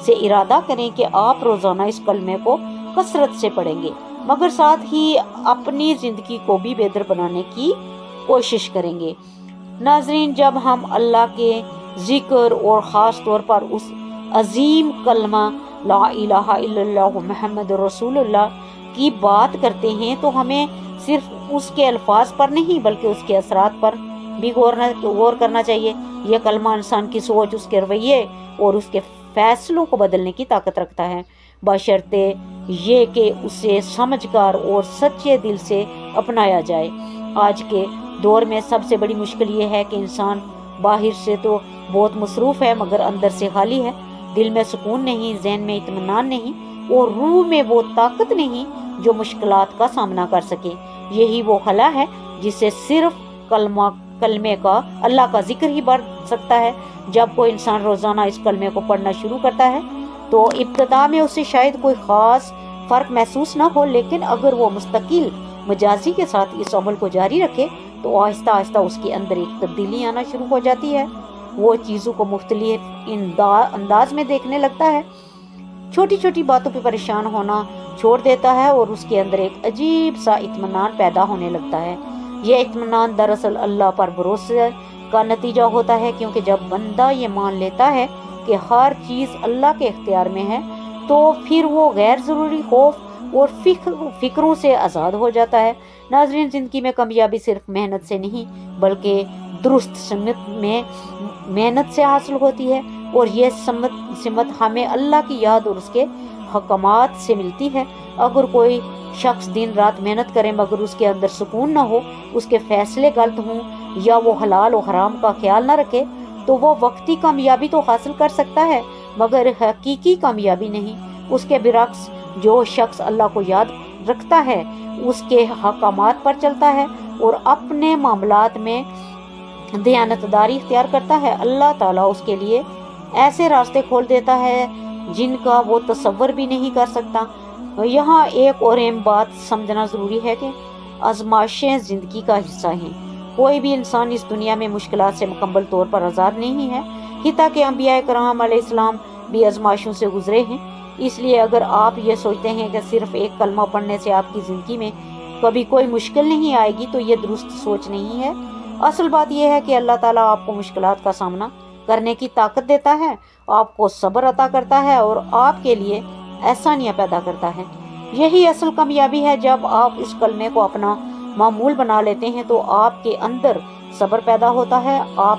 سے ارادہ کریں کہ آپ روزانہ اس کلمے کو کثرت سے پڑھیں گے، مگر ساتھ ہی اپنی زندگی کو بھی بہتر بنانے کی کوشش کریں گے۔ ناظرین، جب ہم اللہ کے ذکر اور خاص طور پر اس عظیم کلمہ لا الہ الا اللہ محمد رسول اللہ کی بات کرتے ہیں تو ہمیں صرف اس کے الفاظ پر نہیں بلکہ اس کے اثرات پر بھی غور کرنا چاہیے۔ یہ کلمہ انسان کی سوچ، اس کے رویے اور اس کے فیصلوں کو بدلنے کی طاقت رکھتا ہے، بشرطے یہ کہ اسے سمجھ کر اور سچے دل سے اپنایا جائے۔ آج کے دور میں سب سے بڑی مشکل یہ ہے کہ انسان باہر سے تو بہت مصروف ہے مگر اندر سے خالی ہے۔ دل میں سکون نہیں، ذہن میں اطمینان نہیں اور روح میں وہ طاقت نہیں جو مشکلات کا سامنا کر سکے۔ یہی وہ خلا ہے جس سے صرف کلمے کا اللہ کا ذکر ہی بڑھ سکتا ہے۔ جب کوئی انسان روزانہ اس کلمے کو پڑھنا شروع کرتا ہے تو ابتدا میں اسے شاید کوئی خاص فرق محسوس نہ ہو، لیکن اگر وہ مستقل مجازی کے ساتھ اس عمل کو جاری رکھے تو آہستہ آہستہ اس کے اندر ایک تبدیلی آنا شروع ہو جاتی ہے۔ وہ چیزوں کو مختلف انداز میں دیکھنے لگتا ہے، چھوٹی چھوٹی باتوں پہ پریشان ہونا چھوڑ دیتا ہے اور اس کے اندر ایک عجیب سا اطمینان پیدا ہونے لگتا ہے۔ یہ اطمینان دراصل اللہ پر بھروسے کا نتیجہ ہوتا ہے، کیونکہ جب بندہ یہ مان لیتا ہے کہ ہر چیز اللہ کے اختیار میں ہے تو پھر وہ غیر ضروری خوف اور فکروں سے آزاد ہو جاتا ہے۔ ناظرین، زندگی میں کامیابی صرف محنت سے نہیں بلکہ درست سمت میں محنت سے حاصل ہوتی ہے، اور یہ سمت ہمیں اللہ کی یاد اور اس کے حکمات سے ملتی ہے۔ اگر کوئی شخص دن رات محنت کرے مگر اس کے اندر سکون نہ ہو، اس کے فیصلے غلط ہوں یا وہ حلال و حرام کا خیال نہ رکھے تو وہ وقتی کامیابی تو حاصل کر سکتا ہے مگر حقیقی کامیابی نہیں۔ اس کے برعکس جو شخص اللہ کو یاد رکھتا ہے، اس کے حکمات پر چلتا ہے اور اپنے معاملات میں دیانتداری اختیار کرتا ہے، اللہ تعالیٰ اس کے لیے ایسے راستے کھول دیتا ہے جن کا وہ تصور بھی نہیں کر سکتا۔ یہاں ایک اور اہم بات سمجھنا ضروری ہے کہ آزمائشیں زندگی کا حصہ ہیں۔ کوئی بھی انسان اس دنیا میں مشکلات سے مکمل طور پر آزاد نہیں ہے، حتیٰ کہ انبیاء کرام علیہ السلام بھی آزمائشوں سے گزرے ہیں۔ اس لیے اگر آپ یہ سوچتے ہیں کہ صرف ایک کلمہ پڑھنے سے آپ کی زندگی میں کبھی کوئی مشکل نہیں آئے گی تو یہ درست سوچ نہیں ہے۔ اصل بات یہ ہے کہ اللہ تعالیٰ آپ کو مشکلات کا سامنا کرنے کی طاقت دیتا ہے، آپ کو صبر عطا کرتا ہے اور آپ کے لیے آسانیاں پیدا کرتا ہے۔ یہی اصل کامیابی ہے۔ جب آپ اس کلمے کو اپنا معمول بنا لیتے ہیں تو آپ کے اندر صبر پیدا ہوتا ہے، آپ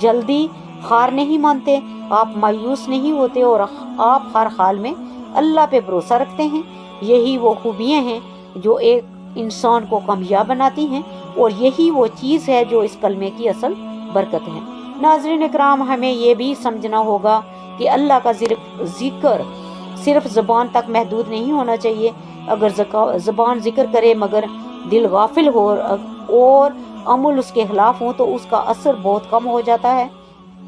جلدی ہار نہیں مانتے، آپ مایوس نہیں ہوتے اور آپ ہر حال میں اللہ پہ بھروسہ رکھتے ہیں۔ یہی وہ خوبیاں ہیں جو ایک انسان کو کامیاب بناتی ہیں اور یہی وہ چیز ہے جو اس کلمے کی اصل برکت ہے۔ ناظرین اکرام، ہمیں یہ بھی سمجھنا ہوگا کہ اللہ کا ذکر صرف زبان تک محدود نہیں ہونا چاہیے۔ اگر زبان ذکر کرے مگر دل غافل ہو اور عمل اس کے خلاف ہو تو اس کا اثر بہت کم ہو جاتا ہے۔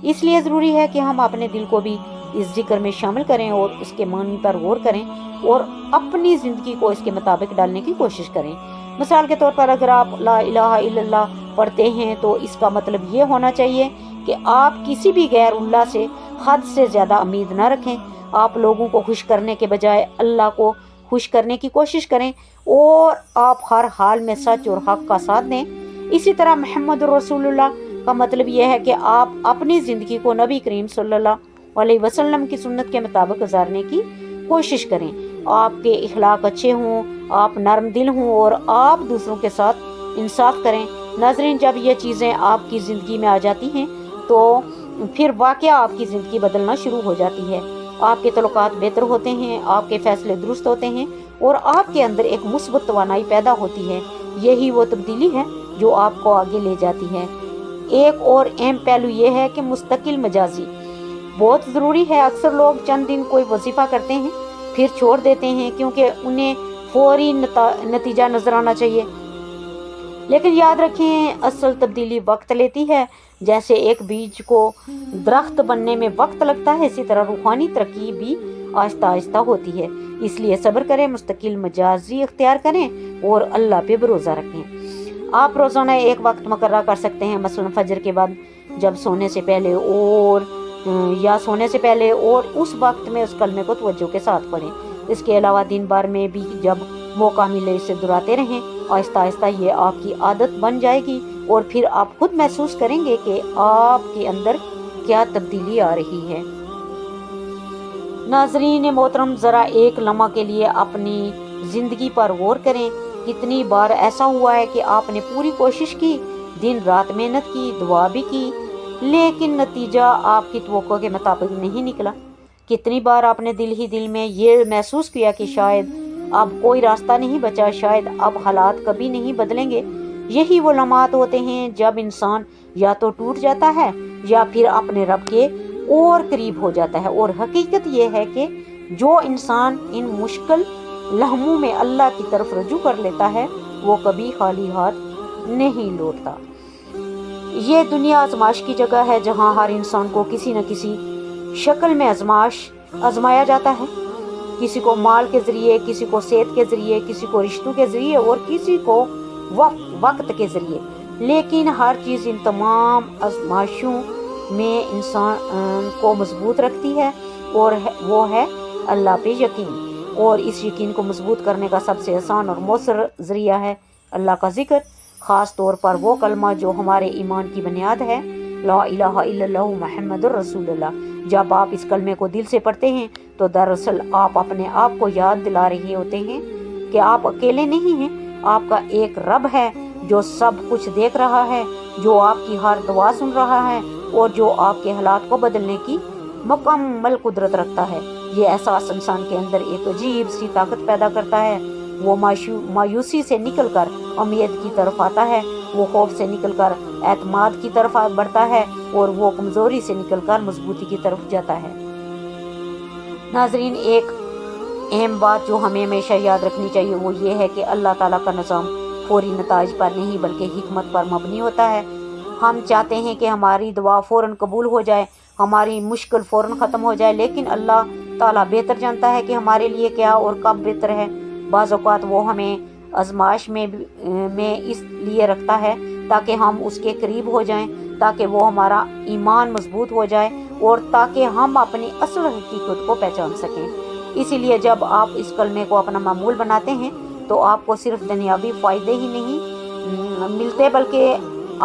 اس لیے ضروری ہے کہ ہم اپنے دل کو بھی اس ذکر میں شامل کریں اور اس کے معنی پر غور کریں اور اپنی زندگی کو اس کے مطابق ڈالنے کی کوشش کریں۔ مثال کے طور پر اگر آپ لا الہ الا اللہ پڑھتے ہیں تو اس کا مطلب یہ ہونا چاہیے کہ آپ کسی بھی غیر اللہ سے حد سے زیادہ امید نہ رکھیں۔ آپ لوگوں کو خوش کرنے کے بجائے اللہ کو خوش کرنے کی کوشش کریں اور آپ ہر حال میں سچ اور حق کا ساتھ دیں۔ اسی طرح محمد رسول اللہ کا مطلب یہ ہے کہ آپ اپنی زندگی کو نبی کریم صلی اللہ علیہ وسلم کی سنت کے مطابق گزارنے کی کوشش کریں۔ آپ کے اخلاق اچھے ہوں، آپ نرم دل ہوں اور آپ دوسروں کے ساتھ انصاف کریں۔ ناظرین، جب یہ چیزیں آپ کی زندگی میں آ جاتی ہیں تو پھر واقعہ آپ کی زندگی بدلنا شروع ہو جاتی ہے۔ آپ کے تعلقات بہتر ہوتے ہیں، آپ کے فیصلے درست ہوتے ہیں اور آپ کے اندر ایک مثبت توانائی پیدا ہوتی ہے۔ یہی وہ تبدیلی ہے جو آپ کو آگے لے جاتی ہے۔ ایک اور اہم پہلو یہ ہے کہ مستقل مجازی بہت ضروری ہے۔ اکثر لوگ چند دن کوئی وظیفہ کرتے ہیں پھر چھوڑ دیتے ہیں کیونکہ انہیں فوری نتیجہ نظر آنا چاہیے، لیکن یاد رکھیں اصل تبدیلی وقت لیتی ہے۔ جیسے ایک بیج کو درخت بننے میں وقت لگتا ہے، اسی طرح روحانی ترقی بھی آہستہ آہستہ ہوتی ہے۔ اس لیے صبر کریں، مستقل مجازی اختیار کریں اور اللہ پہ بھروسہ رکھیں۔ آپ روزانہ ایک وقت مقررہ کر سکتے ہیں، مثلا فجر کے بعد جب سونے سے پہلے اور یا سونے سے پہلے اور اس وقت میں اس کلمے کو توجہ کے ساتھ پڑھیں۔ اس کے علاوہ دن بھر میں بھی جب موقع ملے اسے دہراتے رہیں۔ آہستہ آہستہ یہ آپ کی عادت بن جائے گی اور پھر آپ خود محسوس کریں گے کہ آپ کے اندر کیا تبدیلی آ رہی ہے۔ ناظرین محترم، ذرا ایک لمحہ کے لیے اپنی زندگی پر غور کریں۔ کتنی بار ایسا ہوا ہے کہ آپ نے پوری کوشش کی، دن رات محنت کی، دعا بھی کی، لیکن نتیجہ آپ کی توقع کے مطابق نہیں نکلا؟ کتنی بار آپ نے دل ہی دل میں یہ محسوس کیا کہ شاید اب کوئی راستہ نہیں بچا، شاید اب حالات کبھی نہیں بدلیں گے؟ یہی وہ لمحات ہوتے ہیں جب انسان یا تو ٹوٹ جاتا ہے یا پھر اپنے رب کے اور قریب ہو جاتا ہے۔ اور حقیقت یہ ہے کہ جو انسان ان مشکل لمحوں میں اللہ کی طرف رجوع کر لیتا ہے وہ کبھی خالی ہاتھ نہیں لوٹتا۔ یہ دنیا آزمائش کی جگہ ہے جہاں ہر انسان کو کسی نہ کسی شکل میں آزمایا جاتا ہے، کسی کو مال کے ذریعے، کسی کو صحت کے ذریعے، کسی کو رشتوں کے ذریعے اور کسی کو وقت کے ذریعے۔ لیکن ہر چیز ان تمام آزمائشوں میں انسان کو مضبوط رکھتی ہے اور وہ ہے اللہ پہ یقین۔ اور اس یقین کو مضبوط کرنے کا سب سے آسان اور مؤثر ذریعہ ہے اللہ کا ذکر، خاص طور پر وہ کلمہ جو ہمارے ایمان کی بنیاد ہے، لا الہ الا اللہ محمد الرسول اللہ۔ جب آپ اس کلمے کو دل سے پڑھتے ہیں تو دراصل آپ اپنے آپ کو یاد دلا رہے ہوتے ہیں کہ آپ اکیلے نہیں ہیں، آپ کا ایک رب ہے جو سب کچھ دیکھ رہا ہے، جو آپ کی ہر دعا سن رہا ہے اور جو آپ کے حالات کو بدلنے کی مکمل قدرت رکھتا ہے۔ یہ احساس انسان کے اندر ایک عجیب سی طاقت پیدا کرتا ہے۔ وہ مایوسی سے نکل کر امید کی طرف آتا ہے، وہ خوف سے نکل کر اعتماد کی طرف بڑھتا ہے اور وہ کمزوری سے نکل کر مضبوطی کی طرف جاتا ہے۔ ناظرین، ایک اہم بات جو ہمیں ہمیشہ یاد رکھنی چاہیے وہ یہ ہے کہ اللہ تعالیٰ کا نظام فوری نتائج پر نہیں بلکہ حکمت پر مبنی ہوتا ہے۔ ہم چاہتے ہیں کہ ہماری دعا فوراً قبول ہو جائے، ہماری مشکل فوراً ختم ہو جائے، لیکن اللہ تعالیٰ بہتر جانتا ہے کہ ہمارے لیے کیا اور کب بہتر ہے۔ بعض اوقات وہ ہمیں آزمائش میں اس لیے رکھتا ہے تاکہ ہم اس کے قریب ہو جائیں، تاکہ وہ ہمارا ایمان مضبوط ہو جائے اور تاکہ ہم اپنی اصل حقیقت کو پہچان سکیں۔ اسی لیے جب آپ اس کلمے کو اپنا معمول بناتے ہیں تو آپ کو صرف دنیاوی فائدے ہی نہیں ملتے بلکہ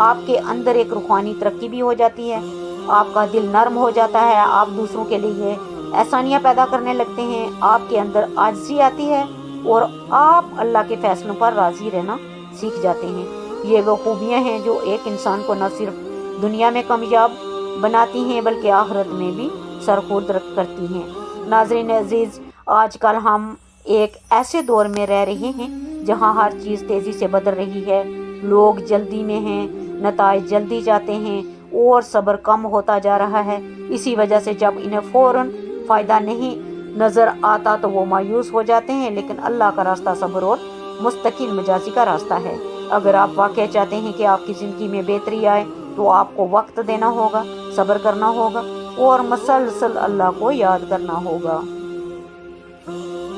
آپ کے اندر ایک روحانی ترقی بھی ہو جاتی ہے، آپ کا دل نرم ہو جاتا ہے، آپ دوسروں کے لیے احسانیاں پیدا کرنے لگتے ہیں، آپ کے اندر عاجزی آتی ہے اور آپ اللہ کے فیصلوں پر راضی رہنا سیکھ جاتے ہیں۔ یہ وہ خوبیاں ہیں جو ایک انسان کو نہ صرف دنیا میں کامیاب بناتی ہیں بلکہ آخرت میں بھی سرخورد کرتی ہیں۔ ناظرین عزیز، آج کل ہم ایک ایسے دور میں رہ رہے ہیں جہاں ہر چیز تیزی سے بدل رہی ہے، لوگ جلدی میں ہیں، نتائج جلدی چاہتے ہیں اور صبر کم ہوتا جا رہا ہے۔ اسی وجہ سے جب انہیں فوراً فائدہ نہیں نظر آتا تو وہ مایوس ہو جاتے ہیں، لیکن اللہ کا راستہ صبر اور مستقل مزاجی کا راستہ ہے۔ اگر آپ واقعہ چاہتے ہیں کہ آپ کی زندگی میں بہتری آئے تو آپ کو وقت دینا ہوگا، صبر کرنا ہوگا اور مسلسل اللہ کو یاد کرنا ہوگا۔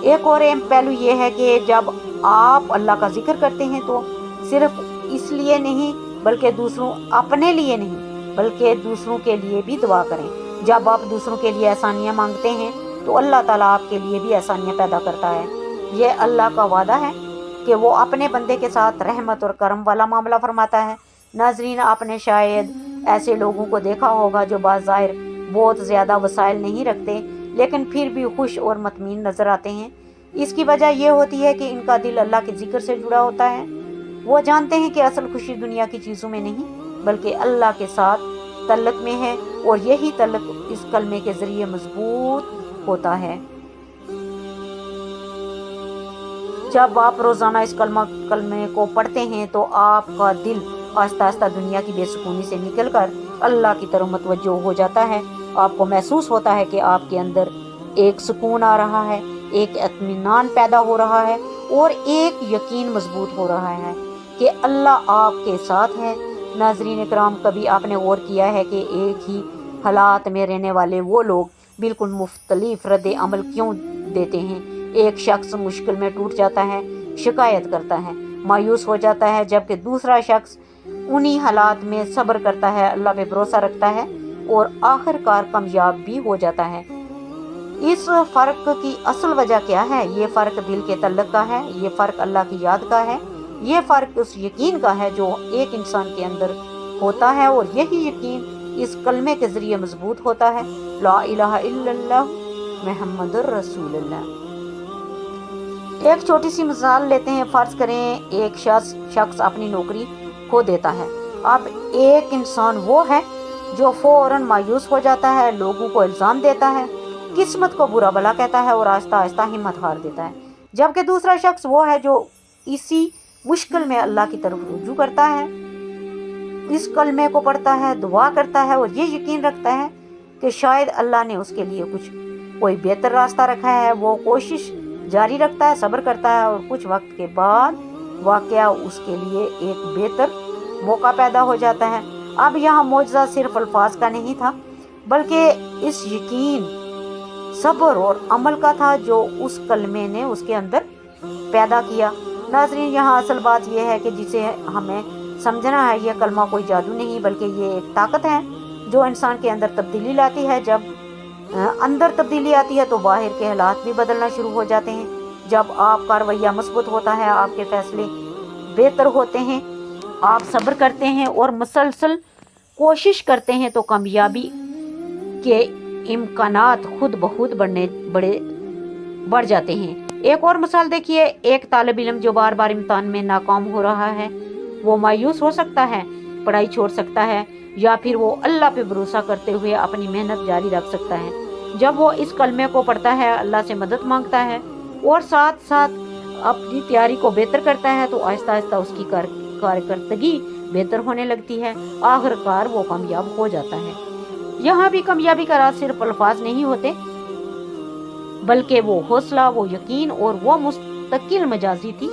ایک اور اہم پہلو یہ ہے کہ جب آپ اللہ کا ذکر کرتے ہیں تو صرف اس لیے نہیں بلکہ اپنے لیے نہیں بلکہ دوسروں کے لیے بھی دعا کریں۔ جب آپ دوسروں کے لیے آسانیاں مانگتے ہیں تو اللہ تعالیٰ آپ کے لیے بھی آسانیاں پیدا کرتا ہے۔ یہ اللہ کا وعدہ ہے کہ وہ اپنے بندے کے ساتھ رحمت اور کرم والا معاملہ فرماتا ہے۔ ناظرین، آپ نے شاید ایسے لوگوں کو دیکھا ہوگا جو بظاہر بہت زیادہ وسائل نہیں رکھتے لیکن پھر بھی خوش اور مطمئن نظر آتے ہیں۔ اس کی وجہ یہ ہوتی ہے کہ ان کا دل اللہ کے ذکر سے جڑا ہوتا ہے۔ وہ جانتے ہیں کہ اصل خوشی دنیا کی چیزوں میں نہیں بلکہ اللہ کے ساتھ تعلق میں ہے اور یہی تعلق اس کلمے کے ذریعے مضبوط ہوتا ہے۔ جب آپ روزانہ اس کلمے کو پڑھتے ہیں تو آپ کا دل آہستہ آہستہ دنیا کی بے سکونی سے نکل کر اللہ کی طرف متوجہ ہو جاتا ہے۔ آپ کو محسوس ہوتا ہے کہ آپ کے اندر ایک سکون آ رہا ہے، ایک اطمینان پیدا ہو رہا ہے اور ایک یقین مضبوط ہو رہا ہے کہ اللہ آپ کے ساتھ ہے۔ ناظرین اکرام، کبھی آپ نے غور کیا ہے کہ ایک ہی حالات میں رہنے والے وہ لوگ بالکل مختلف رد عمل کیوں دیتے ہیں؟ ایک شخص مشکل میں ٹوٹ جاتا ہے، شکایت کرتا ہے، مایوس ہو جاتا ہے، جبکہ دوسرا شخص انہی حالات میں صبر کرتا ہے، اللہ پہ بھروسہ رکھتا ہے اور آخر کار کامیاب بھی ہو جاتا ہے۔ اس فرق کی اصل وجہ کیا ہے؟ یہ فرق دل کے تعلق کا ہے، یہ فرق اللہ کی یاد کا ہے، یہ فرق اس یقین کا ہے جو ایک انسان کے اندر ہوتا ہے، اور یہی یقین اس کلمے کے ذریعے مضبوط ہوتا ہے، لا الہ الا اللہ محمد الرسول اللہ۔ ایک چھوٹی سی مثال لیتے ہیں۔ فرض کریں ایک شخص اپنی نوکری کھو دیتا ہے۔ اب ایک انسان وہ ہے جو فوراً مایوس ہو جاتا ہے، لوگوں کو الزام دیتا ہے، قسمت کو برا بھلا کہتا ہے اور آہستہ آہستہ ہمت ہار دیتا ہے، جبکہ دوسرا شخص وہ ہے جو اسی مشکل میں اللہ کی طرف رجوع کرتا ہے، اس کلمے کو پڑھتا ہے، دعا کرتا ہے اور یہ یقین رکھتا ہے کہ شاید اللہ نے اس کے لیے کوئی بہتر راستہ رکھا ہے۔ وہ کوشش جاری رکھتا ہے، صبر کرتا ہے اور کچھ وقت کے بعد واقعہ اس کے لیے ایک بہتر موقع پیدا ہو جاتا ہے۔ اب یہاں معجزہ صرف الفاظ کا نہیں تھا، بلکہ اس یقین، صبر اور عمل کا تھا جو اس کلمے نے اس کے اندر پیدا کیا۔ ناظرین، یہاں اصل بات یہ ہے کہ جسے ہمیں سمجھنا ہے، یہ کلمہ کوئی جادو نہیں بلکہ یہ ایک طاقت ہے جو انسان کے اندر تبدیلی لاتی ہے۔ جب اندر تبدیلی آتی ہے تو باہر کے حالات بھی بدلنا شروع ہو جاتے ہیں۔ جب آپ کا رویہ مثبت ہوتا ہے، آپ کے فیصلے بہتر ہوتے ہیں، آپ صبر کرتے ہیں اور مسلسل کوشش کرتے ہیں تو کامیابی کے امکانات خود بخود بڑھ جاتے ہیں۔ ایک اور مثال دیکھیے، ایک طالب علم جو بار بار امتحان میں ناکام ہو رہا ہے، وہ مایوس ہو سکتا ہے، پڑھائی چھوڑ سکتا ہے، یا پھر وہ اللہ پہ بھروسہ کرتے ہوئے اپنی محنت جاری رکھ سکتا ہے۔ جب وہ اس کلمے کو پڑھتا ہے، اللہ سے مدد مانگتا ہے اور ساتھ ساتھ اپنی تیاری کو بہتر کرتا ہے تو آہستہ آہستہ اس کی کارکردگی بہتر ہونے لگتی ہے، آخر کار وہ کامیاب ہو جاتا ہے۔ یہاں بھی کامیابی کا راز صرف الفاظ نہیں ہوتے، بلکہ وہ حوصلہ، وہ یقین اور وہ مستقل مجازی تھی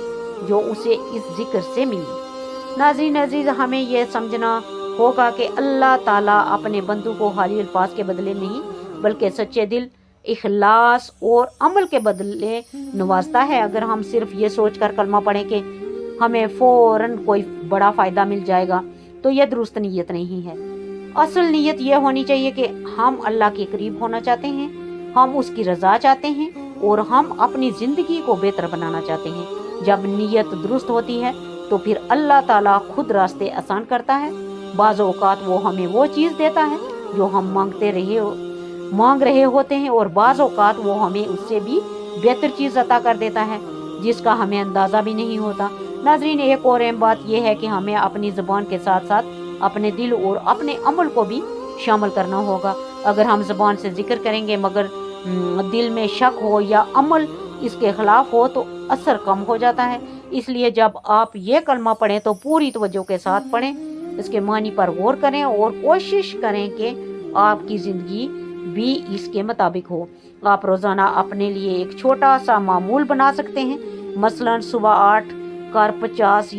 جو اسے اس ذکر سے ملی۔ ناظرین عزیز، ہمیں یہ سمجھنا ہوگا کہ اللہ تعالیٰ اپنے بندوں کو خالی الفاظ کے بدلے نہیں بلکہ سچے دل، اخلاص اور عمل کے بدلے نوازتا ہے۔ اگر ہم صرف یہ سوچ کر کلمہ پڑھیں کہ ہمیں فوراً کوئی بڑا فائدہ مل جائے گا تو یہ درست نیت نہیں ہے۔ اصل نیت یہ ہونی چاہیے کہ ہم اللہ کے قریب ہونا چاہتے ہیں، ہم اس کی رضا چاہتے ہیں اور ہم اپنی زندگی کو بہتر بنانا چاہتے ہیں۔ جب نیت درست ہوتی ہے تو پھر اللہ تعالیٰ خود راستے آسان کرتا ہے۔ بعض اوقات وہ ہمیں وہ چیز دیتا ہے جو ہم مانگ رہے ہوتے ہیں، اور بعض اوقات وہ ہمیں اس سے بھی بہتر چیز عطا کر دیتا ہے جس کا ہمیں اندازہ بھی نہیں ہوتا۔ ناظرین، ایک اور اہم بات یہ ہے کہ ہمیں اپنی زبان کے ساتھ ساتھ اپنے دل اور اپنے عمل کو بھی شامل کرنا ہوگا۔ اگر ہم زبان سے ذکر کریں گے مگر دل میں شک ہو یا عمل اس کے خلاف ہو تو اثر کم ہو جاتا ہے۔ اس لیے جب آپ یہ کلمہ پڑھیں تو پوری توجہ کے ساتھ پڑھیں، اس کے معنی پر غور کریں اور کوشش کریں کہ آپ کی زندگی بھی اس کے مطابق ہو۔ آپ روزانہ اپنے لیے ایک چھوٹا سا معمول بنا سکتے ہیں، مثلاً صبح اٹھ کر 50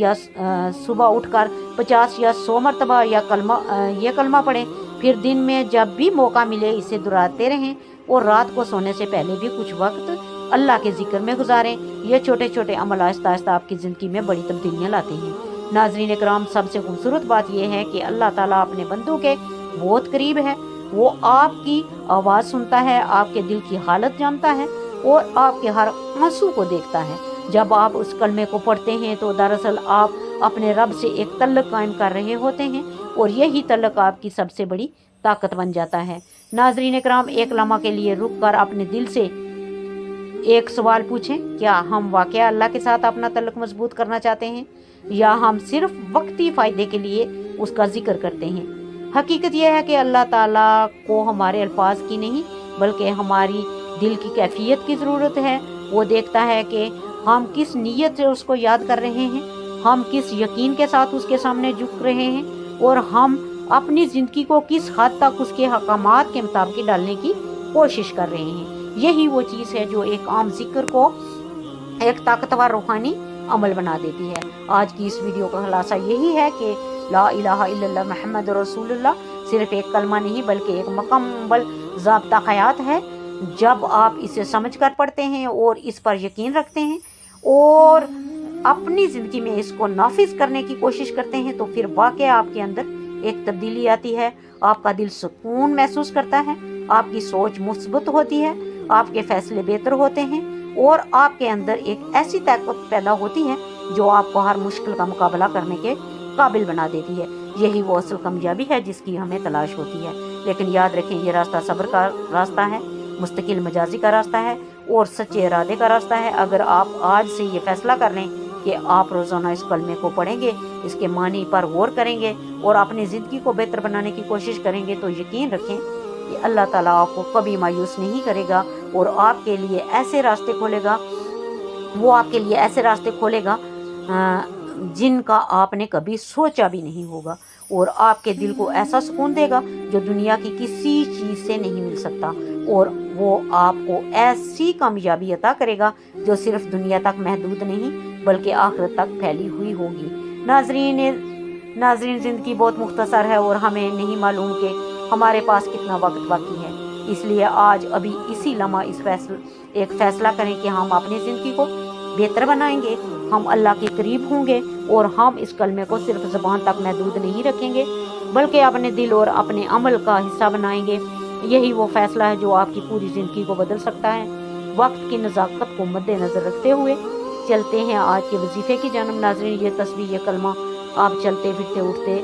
یا 100 مرتبہ یہ کلمہ پڑھیں، پھر دن میں جب بھی موقع ملے اسے دہراتے رہیں اور رات کو سونے سے پہلے بھی کچھ وقت اللہ کے ذکر میں گزاریں۔ یہ چھوٹے چھوٹے عمل آہستہ آہستہ آپ کی زندگی میں بڑی تبدیلیاں لاتے ہیں۔ ناظرین کرام، سب سے خوبصورت بات یہ ہے کہ اللہ تعالیٰ اپنے بندوں کے بہت قریب ہے۔ وہ آپ کی آواز سنتا ہے، آپ کے دل کی حالت جانتا ہے اور آپ کے ہر آنسو کو دیکھتا ہے۔ جب آپ اس کلمے کو پڑھتے ہیں تو دراصل آپ اپنے رب سے ایک تعلق قائم کر رہے ہوتے ہیں اور یہی تعلق آپ کی سب سے بڑی طاقت بن جاتا ہے۔ ناظرین کرام، ایک لمحہ کے لیے رک کر اپنے دل سے ایک سوال پوچھیں، کیا ہم واقعہ اللہ کے ساتھ اپنا تعلق مضبوط کرنا چاہتے ہیں یا ہم صرف وقتی فائدے کے لیے اس کا ذکر کرتے ہیں؟ حقیقت یہ ہے کہ اللہ تعالیٰ کو ہمارے الفاظ کی نہیں بلکہ ہماری دل کی کیفیت کی ضرورت ہے۔ وہ دیکھتا ہے کہ ہم کس نیت سے اس کو یاد کر رہے ہیں، ہم کس یقین کے ساتھ اس کے سامنے جھک رہے ہیں اور ہم اپنی زندگی کو کس حد تک اس کے احکامات کے مطابق ڈالنے کی کوشش کر رہے ہیں۔ یہی وہ چیز ہے جو ایک عام ذکر کو ایک طاقتور روحانی عمل بنا دیتی ہے۔ آج کی اس ویڈیو کا خلاصہ یہی ہے کہ لا الہ الا اللہ محمد رسول اللہ صرف ایک کلمہ نہیں بلکہ ایک مکمل ضابطہ حیات ہے۔ جب آپ اسے سمجھ کر پڑھتے ہیں اور اس پر یقین رکھتے ہیں اور اپنی زندگی میں اس کو نافذ کرنے کی کوشش کرتے ہیں تو پھر واقعہ آپ کے اندر ایک تبدیلی آتی ہے، آپ کا دل سکون محسوس کرتا ہے، آپ کی سوچ مثبت ہوتی ہے، آپ کے فیصلے بہتر ہوتے ہیں اور آپ کے اندر ایک ایسی طاقت پیدا ہوتی ہے جو آپ کو ہر مشکل کا مقابلہ کرنے کے قابل بنا دیتی ہے۔ یہی وہ اصل کامیابی ہے جس کی ہمیں تلاش ہوتی ہے۔ لیکن یاد رکھیں، یہ راستہ صبر کا راستہ ہے، مستقل مزاجی کا راستہ ہے اور سچے ارادے کا راستہ ہے۔ اگر آپ آج سے یہ فیصلہ کر لیں کہ آپ روزانہ اس کلمے کو پڑھیں گے، اس کے معنی پر غور کریں گے اور اپنی زندگی کو بہتر بنانے کی کوشش کریں گے، تو یقین رکھیں کہ اللہ تعالیٰ آپ کو کبھی مایوس نہیں کرے گا اور آپ کے لیے ایسے راستے کھولے گا، وہ آپ کے لیے ایسے راستے کھولے گا جن کا آپ نے کبھی سوچا بھی نہیں ہوگا، اور آپ کے دل کو ایسا سکون دے گا جو دنیا کی کسی چیز سے نہیں مل سکتا، اور وہ آپ کو ایسی کامیابی عطا کرے گا جو صرف دنیا تک محدود نہیں بلکہ آخرت تک پھیلی ہوئی ہوگی۔ ناظرین، زندگی بہت مختصر ہے اور ہمیں نہیں معلوم کہ ہمارے پاس کتنا وقت باقی ہے، اس لیے آج ابھی اسی لمحہ ایک فیصلہ کریں کہ ہم اپنی زندگی کو بہتر بنائیں گے، ہم اللہ کے قریب ہوں گے اور ہم اس کلمے کو صرف زبان تک محدود نہیں رکھیں گے بلکہ اپنے دل اور اپنے عمل کا حصہ بنائیں گے۔ یہی وہ فیصلہ ہے جو آپ کی پوری زندگی کو بدل سکتا ہے۔ وقت کی نزاکت کو مد نظر رکھتے ہوئے چلتے ہیں آج کے وظیفے کی جانب۔ ناظرین، یہ تسبیح، یہ کلمہ آپ چلتے پھرتے اٹھتے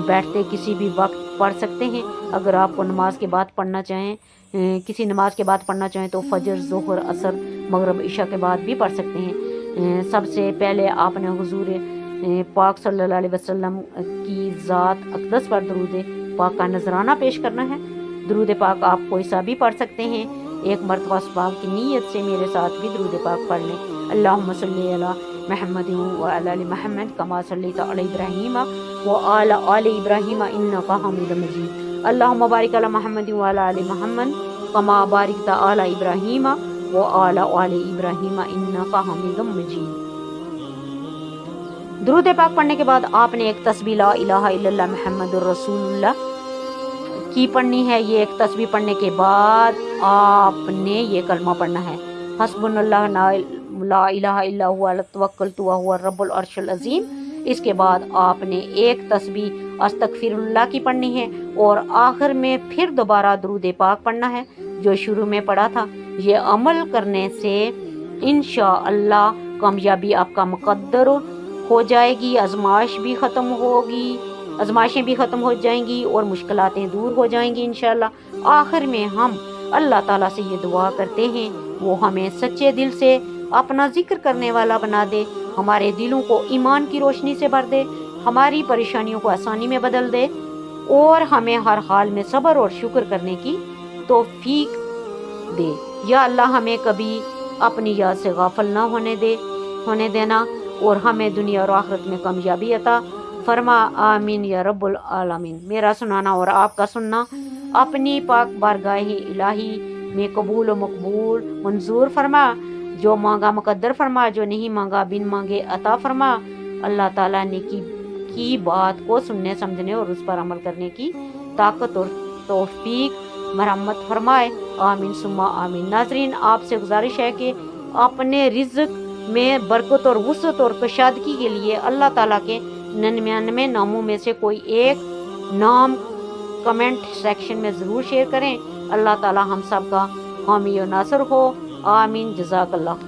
بیٹھتے کسی بھی وقت پڑھ سکتے ہیں۔ اگر آپ کو نماز کے بعد پڑھنا چاہیں، کسی نماز کے بعد پڑھنا چاہیں تو فجر، ظہر، عصر، مغرب، عشاء کے بعد بھی پڑھ سکتے ہیں۔ سب سے پہلے آپ نے حضور پاک صلی اللہ علیہ وسلم کی ذات اقدس پر درود پاک کا نذرانہ پیش کرنا ہے۔ درود پاک آپ کوئی سا بھی پڑھ سکتے ہیں۔ ایک مرتبہ اس پاک کی نیت سے میرے ساتھ بھی درود پاک پڑھ لیں۔ اللہم صلی علی محمد وعلی آل محمد کما صلیت علی ابراہیم وعلی آل ابراہیم انک حمید مجید۔ اللہم بارک علی محمد وعلی آل محمد کما بارکت علی ابراہیم وعلی آل ابراہیم انک حمید مجید۔ درود پاک پڑھنے کے بعد آپ نے ایک تسبیح لا الہ الا اللہ محمد الرسول اللہ کی پڑھنی ہے۔ یہ ایک تسبیح پڑھنے کے بعد آپ نے یہ کلمہ پڑھنا ہے، حسبنا اللہ لا الہ الا ہوا توکلت وہو رب العرش العظیم۔ اس کے بعد آپ نے ایک تسبیح استغفر اللہ کی پڑھنی ہے اور آخر میں پھر دوبارہ درود پاک پڑھنا ہے جو شروع میں پڑھا تھا۔ یہ عمل کرنے سے انشاءاللہ کامیابی آپ کا مقدر ہو جائے گی، آزمائشیں بھی ختم ہو جائیں گی اور مشکلاتیں دور ہو جائیں گی انشاءاللہ۔ آخر میں ہم اللہ تعالیٰ سے یہ دعا کرتے ہیں وہ ہمیں سچے دل سے اپنا ذکر کرنے والا بنا دے، ہمارے دلوں کو ایمان کی روشنی سے بھر دے، ہماری پریشانیوں کو آسانی میں بدل دے اور ہمیں ہر حال میں صبر اور شکر کرنے کی توفیق دے۔ یا اللہ، ہمیں کبھی اپنی یاد سے غافل نہ ہونے دینا اور ہمیں دنیا اور آخرت میں کامیابی عطا فرما، آمین یا رب العالمین۔ میرا سنانا اور آپ کا سننا اپنی پاک بارگاہ الہی میں قبول و مقبول منظور فرما، جو مانگا مقدر فرما، جو نہیں مانگا بن مانگے عطا فرما۔ اللہ تعالیٰ نے کی بات کو سننے، سمجھنے اور اس پر عمل کرنے کی طاقت اور توفیق مرحمت فرمائے، آمین ثم آمین۔ ناظرین، آپ سے گزارش ہے کہ اپنے رزق میں برکت اور وسعت اور کشادگی کے لیے اللہ تعالیٰ کے 99 ناموں میں سے کوئی ایک نام کمنٹ سیکشن میں ضرور شیئر کریں۔ اللہ تعالیٰ ہم سب کا حامی و ناصر ہو، آمین، جزاک اللہ۔